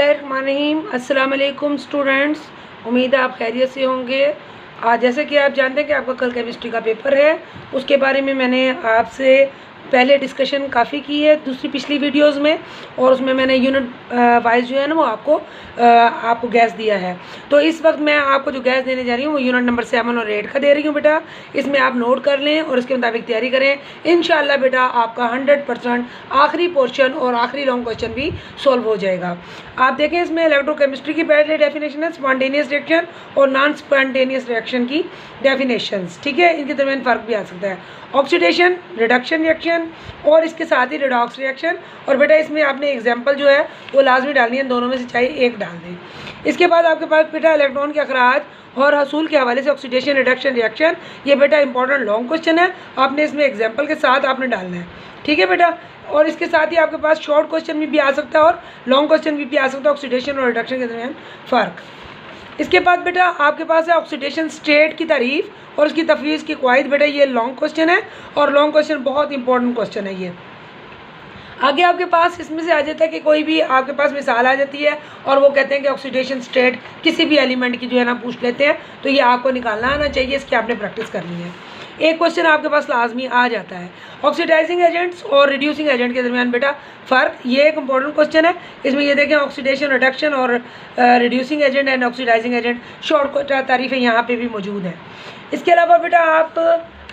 बिस्मिल्लाहिर्रहमानिर्रहीम। अस्सलाम वालेकुम स्टूडेंट्स, उम्मीद है आप खैरियत से होंगे। आज जैसे कि आप जानते हैं कि आपका कल केमिस्ट्री का पेपर है, उसके बारे में मैंने आपसे पहले डिस्कशन काफ़ी की है दूसरी पिछली वीडियोस में, और उसमें मैंने यूनिट वाइज जो है ना वो आपको गैस दिया है। तो इस वक्त मैं आपको जो गैस देने जा रही हूँ वो यूनिट नंबर 7 और 8 का दे रही हूँ बेटा। इसमें आप नोट कर लें और इसके मुताबिक तैयारी करें। इंशाल्लाह बेटा आपका 100% आखिरी पोर्शन और आखिरी लॉन्ग क्वेश्चन भी सॉल्व हो जाएगा। आप देखें इसमें इलेक्ट्रोकेमिस्ट्री की पहले डेफिनेशन है स्पॉन्टेनियस रिएक्शन और नॉन स्पॉन्टेनियस रिएक्शन की डेफिनेशंस, ठीक है। इनके दरमियान फ़र्क भी आ सकता है। ऑक्सीडेशन, रिडक्शन रिएक्शन और इसके साथ ही रिडॉक्स रिएक्शन। और बेटा इसमें आपने एग्जाम्पल जो है वो लाजमी डालनी है, दोनों में से चाहिए एक डाल दें। इसके बाद आपके पास बेटा इलेक्ट्रॉन के अखराज और हसूल के हवाले से ऑक्सीडेशन रिडक्शन रिएक्शन, ये बेटा इंपॉर्टेंट लॉन्ग क्वेश्चन है, आपने इसमें एग्जाम्पल के साथ आपने डालना है, ठीक है बेटा। और इसके साथ ही आपके पास शॉर्ट क्वेश्चन भी आ सकता है और लॉन्ग क्वेश्चन भी आ सकता है, ऑक्सीडेशन और रिडक्शन के दरमियान फ़र्क। इसके बाद बेटा आपके पास है ऑक्सीडेशन स्टेट की तारीफ और उसकी तफवीज़ की कवायद। बेटा ये लॉन्ग क्वेश्चन है और लॉन्ग क्वेश्चन बहुत इंपॉर्टेंट क्वेश्चन है। ये आगे आपके पास इसमें से आ जाता है कि कोई भी आपके पास मिसाल आ जाती है और वो कहते हैं कि ऑक्सीडेशन स्टेट किसी भी एलिमेंट की जो है ना पूछ लेते हैं, तो ये आपको निकालना आना चाहिए, इसकी आपने प्रैक्टिस करनी है। एक क्वेश्चन आपके पास लाजमी आ जाता है ऑक्सीडाइजिंग एजेंट्स और रिड्यूसिंग एजेंट के दरमियान बेटा फ़र्क। ये एक इंपॉर्टेंट क्वेश्चन है। इसमें ये देखें ऑक्सीडेशन रिडक्शन और reducing agent and oxidising agent short तारीफ़ें यहाँ पे भी मौजूद हैं। इसके अलावा बेटा आप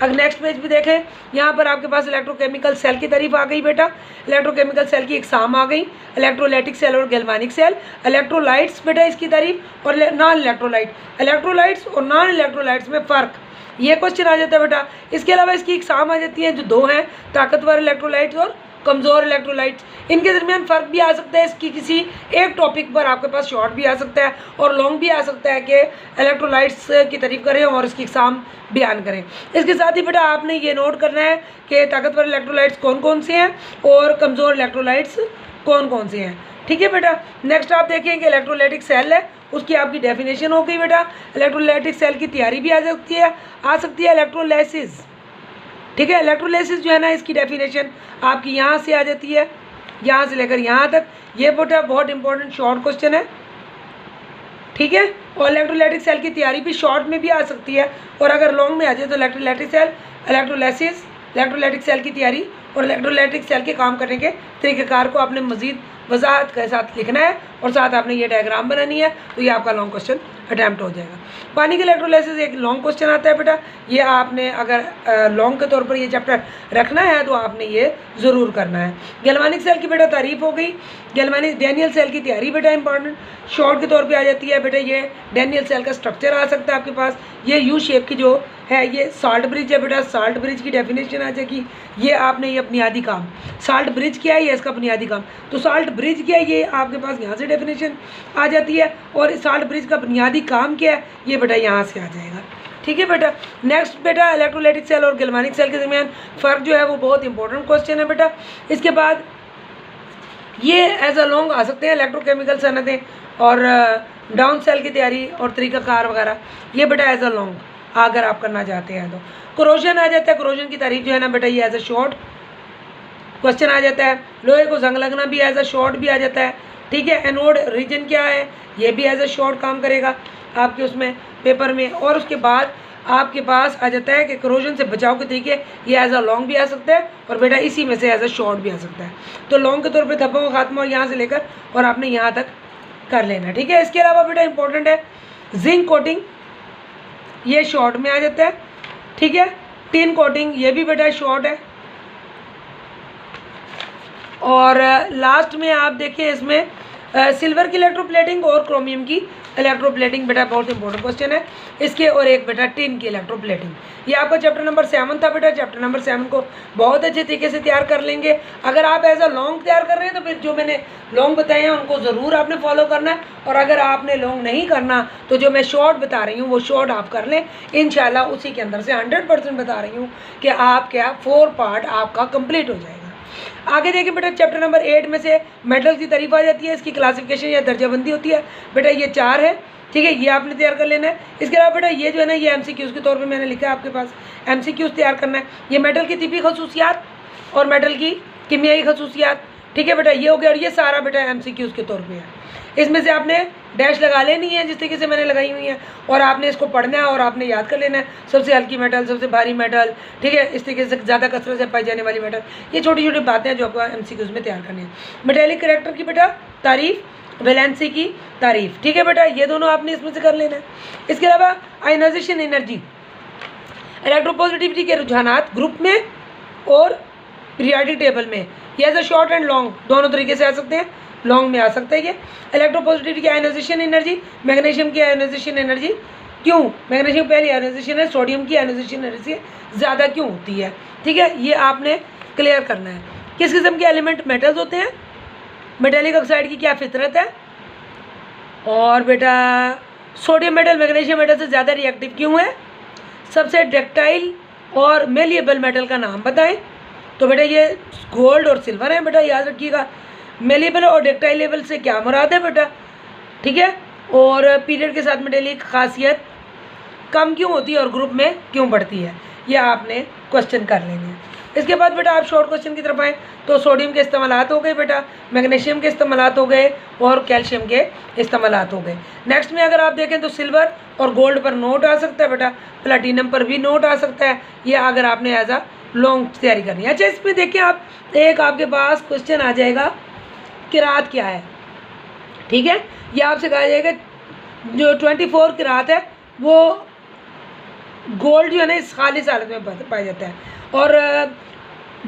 अगर नेक्स्ट पेज भी देखें, यहाँ पर आपके पास इलेक्ट्रोकेमिकल सेल की तारीफ आ गई बेटा। इलेक्ट्रोकेमिकल सेल की इकसाम आ गई, इलेक्ट्रोलाइटिक सेल और गैल्वानिक सेल। इलेक्ट्रोलाइट्स बेटा इसकी तारीफ और नॉन इलेक्ट्रोलाइट। इलेक्ट्रोलाइट्स और नॉन इलेक्ट्रोलाइट्स में फ़र्क, ये क्वेश्चन आ जाता है बेटा। इसके अलावा इसकी इकसाम आ जाती है जो दो हैं, ताकतवर इलेक्ट्रोलाइट्स और कमज़ोर इलेक्ट्रोलाइट्स। इनके दरमियान फ़र्क भी आ सकता है। इसकी किसी एक टॉपिक पर आपके पास शॉर्ट भी आ सकता है और लॉन्ग भी आ सकता है कि इलेक्ट्रोलाइट्स की तारीफ करें और इसकी इकसाम बयान करें। इसके साथ ही बेटा आपने ये नोट करना है कि ताकतवर इलेक्ट्रोलाइट्स कौन कौन से हैं और कमज़ोर इलेक्ट्रोलाइट्स कौन कौन से हैं, ठीक है बेटा। नेक्स्ट आप देखें कि इलेक्ट्रोलाइटिक सेल है, उसकी आपकी डेफिनेशन हो गई बेटा। इलेक्ट्रोलाइटिक सेल की तैयारी भी आ सकती है इलेक्ट्रोलाइसिस, ठीक है। इलेक्ट्रोलाइसिस जो है ना इसकी डेफिनेशन आपकी यहाँ से आ जाती है, यहाँ से लेकर यहाँ तक। ये बेटा बहुत इंपॉर्टेंट शॉर्ट क्वेश्चन है, ठीक है। और इलेक्ट्रोलाइटिक सेल की तैयारी भी शॉर्ट में भी आ सकती है, और अगर लॉन्ग में आ जाए तो electrolytic cell, electrolysis, electrolytic cell की तैयारी और इलेक्ट्रोलाइटिक सेल के काम करने के तरीक़ेकार को आपने मज़ीद वजाहत के साथ लिखना है और साथ आपने ये डायग्राम बनानी है, तो ये आपका लॉन्ग क्वेश्चन अटैम्प्ट हो जाएगा। पानी की इलेक्ट्रोलाइसिस एक लॉन्ग क्वेश्चन आता है बेटा। ये आपने अगर लॉन्ग के तौर पर ये चैप्टर रखना है तो आपने ये ज़रूर करना है। गैल्वानिक सेल की बेटा तारीफ हो गई। गैल्वानिक डैनियल सेल की तैयारी बेटा इंपॉर्टेंट शॉर्ट के तौर पे आ जाती है बेटा। ये डैनियल सेल का स्ट्रक्चर आ सकता है आपके पास। ये यू शेप की जो है ये साल्ट ब्रिज है बेटा। साल्ट ब्रिज की डेफिनेशन आ जाएगी। ये आपने ये बुनियादी काम, साल्ट ब्रिज क्या है, ये इसका बुनियादी काम। तो साल्ट ब्रिज क्या है, ये आपके पास यहाँ से डेफिनेशन आ जाती है, और साल्ट ब्रिज का बुनियादी काम क्या है ये बेटा यहाँ से आ जाएगा, ठीक है बेटा। नेक्स्ट बेटा इलेक्ट्रोलाइटिक सेल और गैल्वानिक सेल के दरमियान फ़र्क जो है वो बहुत इंपॉर्टेंट क्वेश्चन है बेटा। इसके बाद ये एज अ लॉन्ग आ सकते हैं इलेक्ट्रोकेमिकल सनतें और डाउन सेल की तैयारी और तरीक़ाकार वगैरह, ये बेटा एज अ लॉन्ग अगर आप करना चाहते हैं तो। कोरोजन आ जाता है, कोरोजन की तारीफ जो है ना बेटा ये एज अ शॉर्ट क्वेश्चन आ जाता है। लोहे को जंग लगना भी एज अ शॉर्ट भी आ जाता है, ठीक है। एनोड रीजन क्या है, ये भी एज अ शॉर्ट काम करेगा आपके उसमें पेपर में। और उसके बाद आपके पास आ जाता है कि कोरोजन से बचाव के तरीके, ये एज अ लॉन्ग भी आ सकता है और बेटा इसी में से एज अ शॉर्ट भी आ सकता है। तो लॉन्ग के तौर पे धब्बों का खात्मा यहाँ से लेकर और आपने यहाँ तक कर लेना, ठीक है। इसके अलावा बेटा इंपॉर्टेंट है जिंक कोटिंग, ये शॉर्ट में आ जाता है, ठीक है। टिन कोटिंग ये भी बेटा शॉर्ट है। और लास्ट में आप देखिए इसमें सिल्वर की इलेक्ट्रोप्लेटिंग और क्रोमियम की इलेक्ट्रोप्लेटिंग बेटा बहुत इंपॉर्टेंट क्वेश्चन है इसके। और एक बेटा टिन की इलेक्ट्रोप्लेटिंग, ये आपका चैप्टर नंबर 7 था बेटा। चैप्टर नंबर 7 को बहुत अच्छे तरीके से तैयार कर लेंगे। अगर आप एज अ लॉन्ग तैयार कर रहे हैं तो फिर जो मैंने लॉन्ग बताए हैं उनको ज़रूर आपने फॉलो करना है, और अगर आपने लॉन्ग नहीं करना तो जो मैं शॉर्ट बता रही हूँ वो शॉर्ट आप कर लें। इंशाल्लाह उसी के अंदर से 100% बता रही हूँ कि आप क्या 4 पार्ट आपका कंप्लीट हो जाएगा। आगे देखिए बेटा चैप्टर नंबर 8 में से मेटल की तारीफ आ जाती है, इसकी क्लासिफिकेशन या दर्जाबंदी होती है बेटा। ये 4 है, ठीक है, ये आपने तैयार कर लेना है। इसके अलावा बेटा ये जो है ना ये MCQs के तौर पे मैंने लिखा है आपके पास, MCQs तैयार करना है। ये मेटल की तिबी खसूसियात और मेटल की कीमियाई खसूसियात, ठीक है बेटा, ये हो गया। और ये सारा बेटा MCQs के तौर पे है। इसमें से आपने डैश लगा लेनी है जिस तरीके से मैंने लगाई हुई है, और आपने इसको पढ़ना है और आपने याद कर लेना है। सबसे हल्की मेटल, सबसे भारी मेटल, ठीक है, इस तरीके से ज़्यादा कसरत से पाई जाने वाली मेटल, ये छोटी छोटी बातें हैं जो आपको MCQs में तैयार करनी है। मेटेलिक कैरेक्टर की बेटा तारीफ, वैलेंसी की तारीफ, ठीक है बेटा, ये दोनों आपने इसमें से कर लेना है। इसके अलावा आयनाइजेशन एनर्जी, इलेक्ट्रोपॉजिटिविटी के रुझानात ग्रुप में और पीरियोडिक टेबल में, ये as a short and long दोनों तरीके से आ सकते हैं, लॉन्ग में आ सकता है ये। इलेक्ट्रोपॉजिटिविटी की आयनाइजेशन एनर्जी, मैग्नीशियम की आयनाइजेशन एनर्जी क्यों, मैग्नीशियम पहली आयनाइजेशन है, सोडियम की आयनाइजेशन एनर्जी ज़्यादा क्यों होती है, ठीक है, ये आपने क्लियर करना है। किस किस्म के एलिमेंट मेटल्स होते हैं, मेटेलिक ऑक्साइड की क्या फितरत है, और बेटा सोडियम मेटल मैग्नीशियम मेटल से ज़्यादा रिएक्टिव क्यों है, सबसे डक्टाइल और मेलिएबल मेटल का नाम बताएं। तो बेटा ये गोल्ड और सिल्वर है बेटा, याद रखिएगा। मेलिएबल और डक्टाइलेबल से क्या मुराद है बेटा, ठीक है, और पीरियड के साथ मेटेलिक खासियत कम क्यों होती है और ग्रुप में क्यों बढ़ती है, ये आपने क्वेश्चन कर लेने हैं। इसके बाद बेटा आप शॉर्ट क्वेश्चन की तरफ आएँ तो सोडियम के इस्तेमालात हो गए बेटा, मैग्नीशियम के इस्तेमालात हो गए और कैल्शियम के इस्तेमालात हो गए। नेक्स्ट में अगर आप देखें तो सिल्वर और गोल्ड पर नोट आ सकता है बेटा, प्लेटिनम पर भी नोट आ सकता है, ये अगर आपने एज अ लॉन्ग तैयारी करनी है। अच्छा, इसमें देखिए आप, एक आपके पास क्वेश्चन आ जाएगा किरात क्या है, ठीक है, ये आपसे कहा जाएगा जो 24 किरात है वो गोल्ड जो है ना इस खालिस हालत में पाया जाता है, और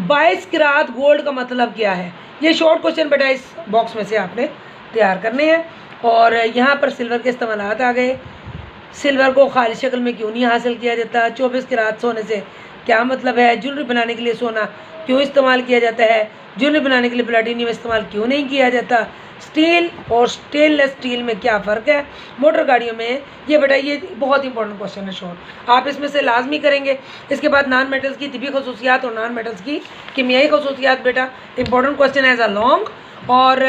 22 किरात गोल्ड का मतलब क्या है, ये शॉर्ट क्वेश्चन बेटा इस बॉक्स में से आपने तैयार करने हैं। और यहाँ पर सिल्वर के इस्तेमालात आ गए, सिल्वर को खाली शक्ल में क्यों नहीं हासिल किया जाता, 24 किरात सोने से क्या मतलब है, ज्वेलरी बनाने के लिए सोना क्यों इस्तेमाल किया जाता है, ज्वेलरी बनाने के लिए प्लेटिनियम इस्तेमाल क्यों नहीं किया जाता, स्टील और स्टेनलेस स्टील में क्या फ़र्क है, मोटर गाड़ियों में, ये बेटा ये बहुत इंपॉर्टेंट क्वेश्चन है शॉर्ट, आप इसमें से लाजमी करेंगे। इसके बाद नॉन मेटल्स की तिबी खसूसियात और नॉन मेटल्स की कीमियाई खसूसियात बेटा important question as a long. और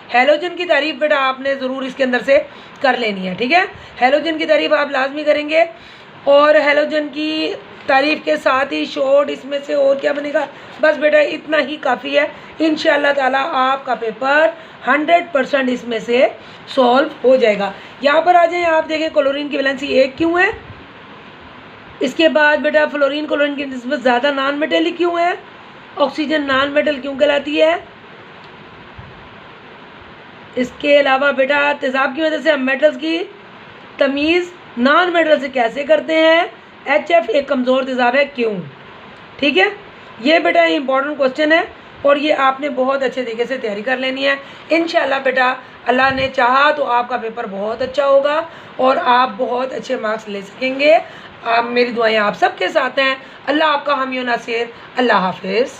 हैलोजन की तारीफ बेटा आपने ज़रूर इसके अंदर से कर लेनी है, ठीक है, हैलोजन की तारीफ आप लाजमी करेंगे। और हैलोजन की तारीफ़ के साथ ही शॉर्ट इसमें से और क्या बनेगा, बस बेटा इतना ही काफ़ी है। इंशाअल्लाह ताला आपका पेपर 100% इसमें से सॉल्व हो जाएगा। यहाँ पर आ जाए, आप देखें क्लोरीन की वैलेंसी 1 क्यों है, इसके बाद बेटा फ्लोरीन क्लोरीन की निस्बत ज़्यादा नॉन मेटेलिक क्यों है, ऑक्सीजन नॉन मेटल क्यों कहलाती है, इसके अलावा बेटा तेज़ाब की वजह से हम मेटल्स की तमीज़ नॉन मेटल से कैसे करते हैं, HF एक कमज़ोर तेज़ाब है क्यों, ठीक है, ये बेटा इंपॉर्टेंट क्वेश्चन है और ये आपने बहुत अच्छे तरीके से तैयारी कर लेनी है। इंशाल्लाह बेटा अल्लाह ने चाहा तो आपका पेपर बहुत अच्छा होगा और आप बहुत अच्छे मार्क्स ले सकेंगे। आप, मेरी दुआएं आप सबके साथ हैं। अल्लाह आपका हामी व नासिर। अल्लाह हाफिज़।